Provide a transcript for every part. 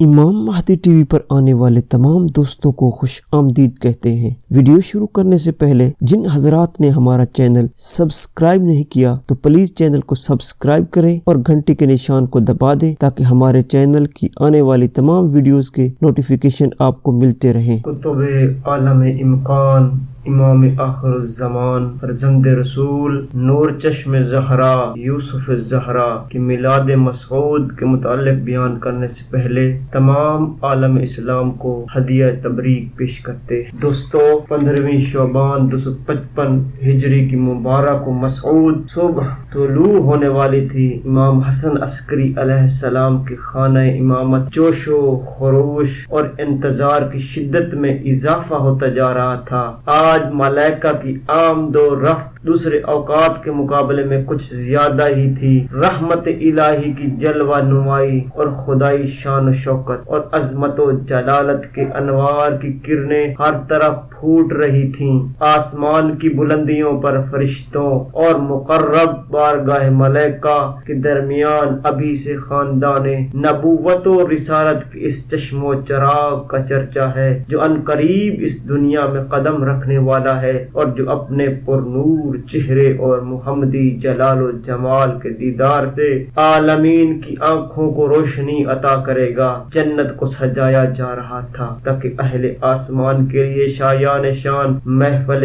امام مہدی T V پر آنے والے تمام دوستوں کو خوش آمدید کہتے ہیں۔ ویڈیو شروع کرنے سے پہلے جن حضرات نے ہمارا چینل سبسکرائب نہیں کیا تو پلیز چینل کو سبسکرائب کریں اور گھنٹی کے نشان کو دبا دیں تاکہ ہمارے چینل کی آنے والی تمام ویڈیوز کے نوٹیفیکیشن آپ کو ملتے رہیں۔ کتب عالم امکان، امام آخر الزمان، فرزند رسول، نور چشم زہرا، یوسف الزہرا کی میلاد مسعود کے متعلق بیان کرنے سے پہلے تمام عالم اسلام کو ہدیہ تبریک پیش کرتے ہیں۔ دوستو، 15ویں شعبان 255 ہجری کی مبارک و مسعود صبح طلوع ہونے والی تھی۔ امام حسن عسکری علیہ السلام کی خانہ امامت جوش و خروش اور انتظار کی شدت میں اضافہ ہوتا جا رہا تھا۔ آج ملائکہ کی آمد و رفت دوسرے اوقات کے مقابلے میں کچھ زیادہ ہی تھی۔ رحمت الہی کی جلوہ نمائی اور خدائی شان و شوکت اور عظمت و جلالت کے انوار کی کرنیں ہر طرف پھوٹ رہی تھیں۔ آسمان کی بلندیوں پر فرشتوں اور مقرب بارگاہ ملائکہ کے درمیان ابھی سے خاندان نبوت و رسالت کے اس چشم و چراغ کا چرچا ہے جو عنقریب اس دنیا میں قدم رکھنے والا ہے اور جو اپنے پر نور چہرے اور محمدی جلال و جمال کے دیدار سے عالمین کی آنکھوں کو روشنی عطا کرے گا۔ جنت کو سجایا جا رہا تھا تاکہ اہل آسمان کے لیے شایان شان محفل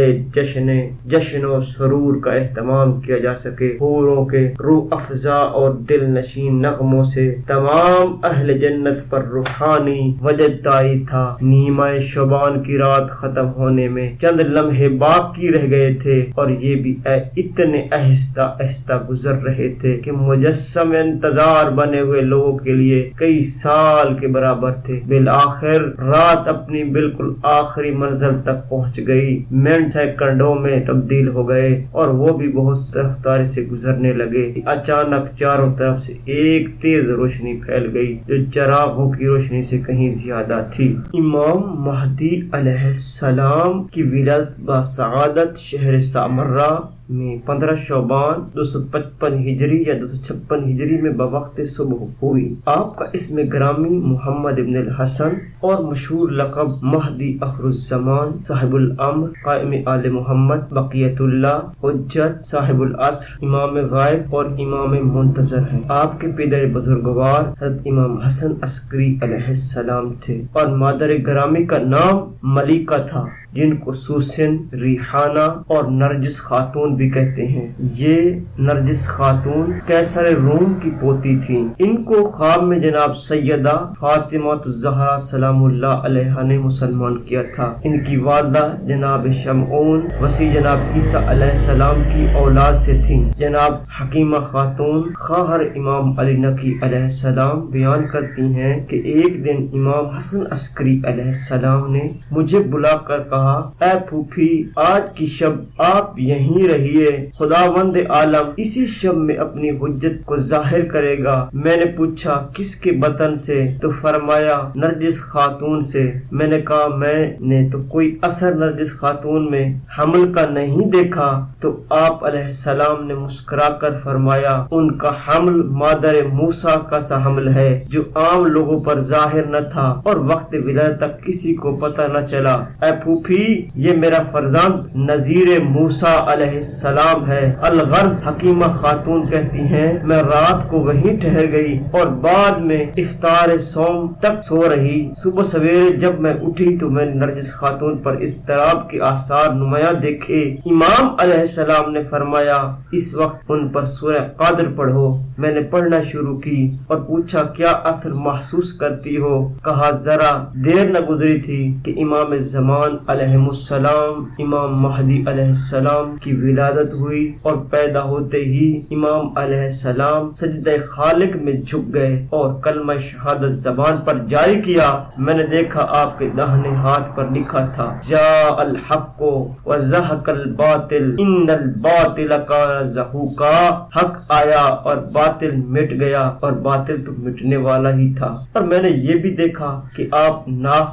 جشن و سرور کا اہتمام کیا جا سکے۔ حوروں کے روح افزا اور دل نشین نغموں سے تمام اہل جنت پر روحانی وجد طاری تھا۔ نیمہ شعبان کی رات ختم ہونے میں چند لمحے باقی رہ گئے تھے اور یہ بھی اتنے آہستہ آہستہ گزر رہے تھے کہ مجسم انتظار بنے ہوئے لوگوں کے لیے کئی سال کے برابر تھے۔ بالآخر رات اپنی بالکل آخری منزل تک پہنچ گئی۔ منٹ سیکنڈوں میں تبدیل ہو گئے اور وہ بھی بہت رفتاری سے گزرنے لگے۔ اچانک چاروں طرف سے ایک تیز روشنی پھیل گئی جو چراغوں کی روشنی سے کہیں زیادہ تھی۔ امام مہدی علیہ السلام کی ولادت بسعادت شہر سامرہ میں 15 شعبان 255 ہجری یا 256 ہجری میں بوقت صبح ہوئی۔ آپ کا اسم گرامی محمد ابن الحسن اور مشہور لقب مہدی آخر الزمان، صاحب الامر، قائم آل محمد، بقیت اللہ، حجت، صاحب العصر، امام غائب اور امام منتظر ہیں۔ آپ کے پدر بزرگوار حضرت امام حسن عسکری علیہ السلام تھے اور مادر گرامی کا نام ملیکہ تھا جن کو سوسن، ریحانہ اور نرجس خاتون بھی کہتے ہیں۔ یہ نرجس خاتون قیصر روم کی پوتی تھیں۔ ان کو خواب میں جناب سیدہ فاطمہ الزہرا سلام اللہ علیہا نے مسلمان کیا تھا۔ ان کی والدہ جناب شمعون وسیع جناب عیسیٰ علیہ السلام کی اولاد سے تھیں۔ جناب حکیمہ خاتون خواہر امام علی نقی علیہ السلام بیان کرتی ہیں کہ ایک دن امام حسن عسکری علیہ السلام نے مجھے بلا کر کہا، اے پھوپھی، آج کی شب آپ یہیں رہیے، خداوند عالم اسی شب میں اپنی حجت کو ظاہر کرے گا۔ میں نے پوچھا کس کے بطن سے؟ تو فرمایا نرجس خاتون سے۔ میں نے کہا میں نے تو کوئی اثر نرجس خاتون میں حمل کا نہیں دیکھا۔ تو آپ علیہ السلام نے مسکرا کر فرمایا ان کا حمل مادر موسیٰ کا سا حمل ہے جو عام لوگوں پر ظاہر نہ تھا اور وقت ولادت تک کسی کو پتہ نہ چلا۔ اے پھوپھی، یہ میرا فرزند نذیر موسیٰ علیہ السلام ہے۔ الغرض حکیمہ خاتون کہتی ہیں میں رات کو وہیں ٹھہر گئی اور بعد میں افطار صوم تک سو رہی۔ صبح سویرے جب میں اٹھی تو میں نے نرجس خاتون پر اضطراب کے آثار نمایاں دیکھے۔ امام علیہ السلام نے فرمایا اس وقت ان پر سورہ قادر پڑھو۔ میں نے پڑھنا شروع کی اور پوچھا کیا اثر محسوس کرتی ہو؟ کہا ذرا دیر نہ گزری تھی کہ امام زمان علیہ السلام امام مہدی علیہ السلام کی ولادت ہوئی اور پیدا ہوتے ہی امام علیہ السلام سجدہ خالق میں جھک گئے اور کلمہ شہادت زبان پر جاری کیا۔ میں نے دیکھا آپ کے داہنے ہاتھ پر لکھا تھا جاء الحق وزهق الباطل ان الباطل کان زہوقا۔ حق آیا اور باطل مٹ گیا اور باطل تو مٹنے والا ہی تھا۔ اور میں نے یہ بھی دیکھا کہ آپ ناف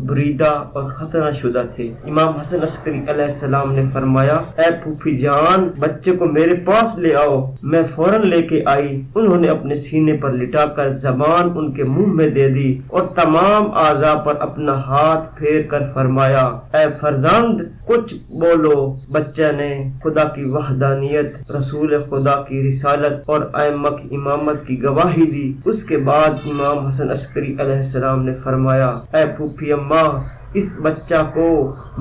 بریدہ اور ختنہ شدہ تھے۔ امام حسن عسکری علیہ السلام نے فرمایا اے پھوپھی جان بچے کو میرے پاس لے آؤ۔ میں فوراً لے کے آئی۔ انہوں نے اپنے سینے پر لٹا کر زبان ان کے منہ میں دے دی اور تمام اعضاء پر اپنا ہاتھ پھیر کر فرمایا، اے فرزند کچھ بولو۔ بچہ نے خدا کی وحدانیت، رسول خدا کی رسالت اور ائمہ کی امامت کی گواہی دی۔ اس کے بعد امام حسن عسکری علیہ السلام نے فرمایا، اے پھوپھی اماں، اس بچہ کو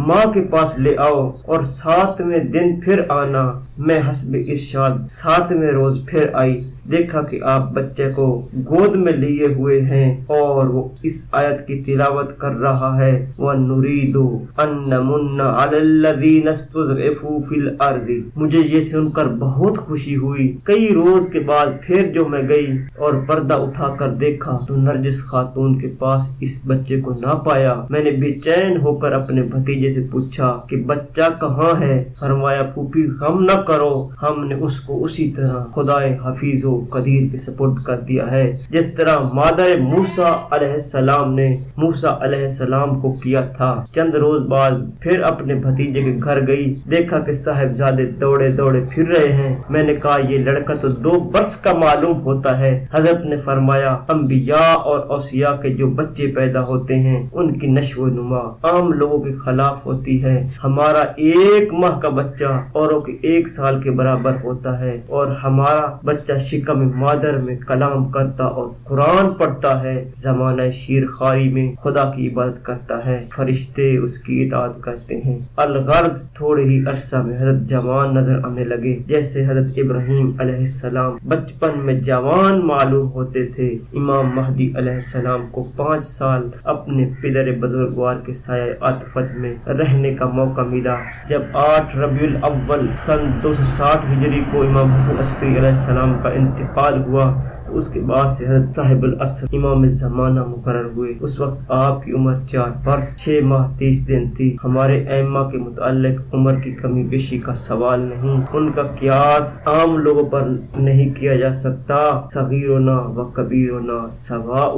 ماں کے پاس لے آؤ اور 7ویں دن پھر آنا۔ میں حسب ارشاد 7ویں روز پھر آئی، دیکھا کہ آپ بچے کو گود میں لیے ہوئے ہیں اور وہ اس آیت کی تلاوت کر رہا ہے، وَنُرِيدُ أَن نَّمُنَّ عَلَى الَّذِينَ اسْتُضْعِفُوا فِي الْأَرْضِ۔ مجھے یہ سن کر بہت خوشی ہوئی۔ کئی روز کے بعد پھر جو میں گئی اور پردہ اٹھا کر دیکھا تو نرجس خاتون کے پاس اس بچے کو نہ پایا۔ میں نے بے چین ہو کر اپنے بھتیجے سے پوچھا کہ بچہ کہاں ہے؟ فرمایا، پھوپھی غم نہ کرو، ہم نے اس کو اسی طرح خدائے حفیظ و قدیر کے سپرد کر دیا ہے جس طرح مادر موسیٰ علیہ السلام نے موسیٰ علیہ السلام کو کیا تھا۔ چند روز بعد پھر اپنے بھتیجے کے گھر گئی، دیکھا کہ صاحبزادے دوڑے دوڑے پھر رہے ہیں۔ میں نے کہا، یہ لڑکا تو 2 برس کا معلوم ہوتا ہے۔ حضرت نے فرمایا، انبیاء اور اوصیاء کے جو بچے پیدا ہوتے ہیں ان کی نشو و نما عام لوگوں کے خلاف ہوتی ہے۔ ہمارا 1 ماہ کا بچہ اوروں کے 1 سال کے برابر ہوتا ہے، اور ہمارا بچہ شکم مادر میں کلام کرتا اور قرآن پڑھتا ہے، زمانہ شیر خواری میں خدا کی عبادت کرتا ہے، فرشتے اس کی اطاعت کرتے ہیں۔ الغرض تھوڑے ہی عرصہ میں حضرت جوان نظر آنے لگے، جیسے حضرت ابراہیم علیہ السلام بچپن میں جوان معلوم ہوتے تھے۔ امام مہدی علیہ السلام کو 5 سال اپنے پدر بزرگوار کے سایہ عاطفت میں رہنے کا موقع ملا۔ جب 8 ربیع الاول سن 260 ہجری کو امام حسن عسکری علیہ السلام کا انتقال ہوا تو اس کے بعد سے حضرت صاحب العصر امام زمانہ مقرر ہوئے۔ اس وقت آپ کی عمر 4 برس 6 ماہ 30 دن تھی۔ ہمارے ائمہ کے متعلق عمر کی کمی بیشی کا سوال نہیں، ان کا قیاس عام لوگوں پر نہیں کیا جا سکتا۔ صغیرنا و کبیرنا سواء،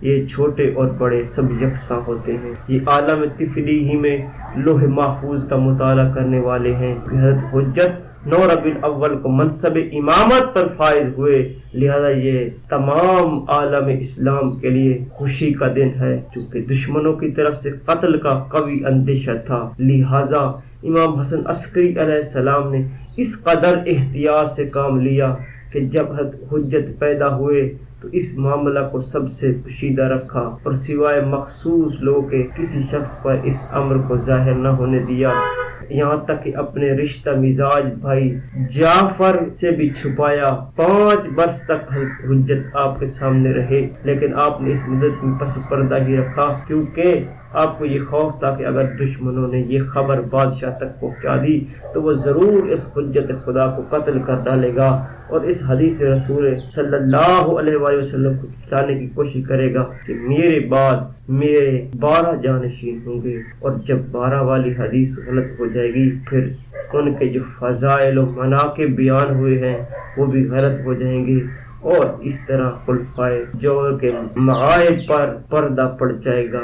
یہ چھوٹے اور بڑے سب یکساں ہوتے ہیں۔ یہ عالم طفلی ہی میں لوح محفوظ کا مطالعہ کرنے والے ہیں۔ حضرت حجت 9 ربیع الاول کو منصب امامت پر فائز ہوئے، لہذا یہ تمام عالم اسلام کے لیے خوشی کا دن ہے۔ چونکہ دشمنوں کی طرف سے قتل کا قوی اندیشہ تھا، لہذا امام حسن عسکری علیہ السلام نے اس قدر احتیاط سے کام لیا کہ جب حجت پیدا ہوئے تو اس معاملہ کو سب سے پوشیدہ رکھا اور سوائے مخصوص لوگوں کے کسی شخص پر اس امر کو ظاہر نہ ہونے دیا، یہاں تک کہ اپنے رشتہ مزاج بھائی جعفر سے بھی چھپایا۔ 5 برس تک حجت آپ کے سامنے رہے، لیکن آپ نے اس مدت میں پس پردہ ہی رکھا، کیونکہ آپ کو یہ خوف تھا کہ اگر دشمنوں نے یہ خبر بادشاہ تک پہنچا دی تو وہ ضرور اس حجت خدا کو قتل کر ڈالے گا اور اس حدیث رسول صلی اللہ علیہ وآلہ وسلم کو چھٹانے کی کوشش کرے گا کہ میرے بعد میرے 12 جانشین ہوں گے، اور جب 12 والی حدیث غلط ہو جائے گی پھر ان کے جو فضائل و مناقب بیان ہوئے ہیں وہ بھی غلط ہو جائیں گے، اور اس طرح خلفائے جور کے معائب پر پردہ پڑ جائے گا۔